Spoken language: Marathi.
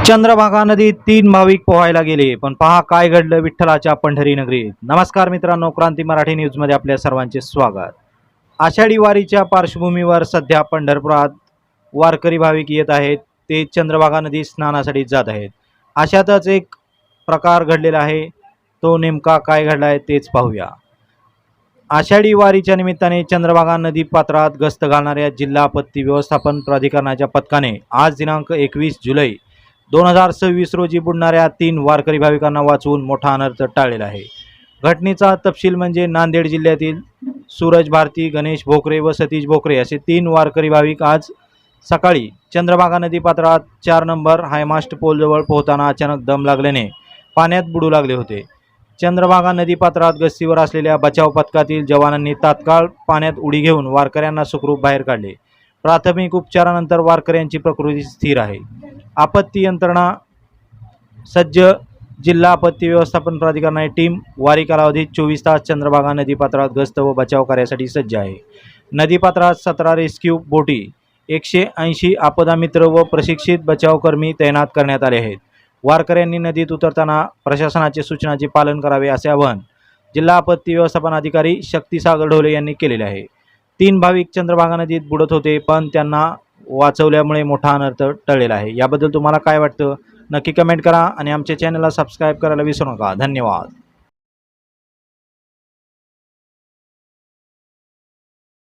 चंद्रभागा नदीत 3 भाविक पोहायला गेले, पण पहा काय घडलं विठ्ठलाच्या पंढरी नगरीत. नमस्कार मित्रांनो, क्रांती मराठी न्यूजमध्ये आपल्या सर्वांचे स्वागत. आषाढी वारीच्या पार्श्वभूमीवर सध्या पंढरपुरात वारकरी भाविक येत आहेत. ते चंद्रभागा नदी स्नानासाठी जात आहेत. अशातच एक प्रकार घडलेला आहे. तो नेमका काय घडला आहे तेच पाहूया. आषाढी वारीच्या निमित्ताने चंद्रभागा नदी पात्रात गस्त घालणाऱ्या जिल्हा आपत्ती व्यवस्थापन प्राधिकरणाच्या पथकाने आज दिनांक 21 जुलै 2026 रोजी बुडणाऱ्या 3 वारकरी भाविकांना वाचवून मोठा अनर्थ टाळलेला आहे. घटनेचा तपशील म्हणजे नांदेड जिल्ह्यातील सूरज भारती, गणेश भोकरे व सतीश भोकरे असे 3 वारकरी भाविक आज सकाळी चंद्रभागा नदी पात्रात 4 नंबर हायमास्ट पोलजवळ पोहताना अचानक दम लागल्याने पाण्यात बुडू लागले होते. चंद्रभागा नदी पात्रात गस्तीवर असलेल्या बचाव पथकातील जवानांनी तात्काळ पाण्यात उडी घेऊन वारकऱ्यांना सुखरूप बाहेर काढले. प्राथमिक उपचारानंतर वारकऱ्यांची प्रकृती स्थिर आहे. आपत्ती यंत्रणा सज्ज. जिल्हा आपत्ती व्यवस्थापन प्राधिकरणाची टीम वारी कालावधीत 24 तास चंद्रभागा नदी पात्रात गस्त व बचाव कार्यासाठी सज्ज आहे. नदी पात्रात 17 रेस्क्यू बोटी, 180 आपदा मित्र व प्रशिक्षित बचावकर्मी तैनात करण्यात आले आहेत. वारकऱ्यांनी नदीत उतरताना प्रशासनाच्या सूचनांचे पालन करावे असे आवाहन जिल्हा आपत्ती व्यवस्थापन अधिकारी शक्तिसागर ढोले यांनी केलेले आहे. 3 भाविक चंद्रभागा नदीत बुडत होते, पण त्यांना वाचवल्यामुळे मोठा अनर्थ टळलेला आहे. याबद्दल तुम्हाला काय वाटतं नक्की कमेंट करा आणि आमच्या चॅनलला सबस्क्राईब करायला विसरू नका. धन्यवाद.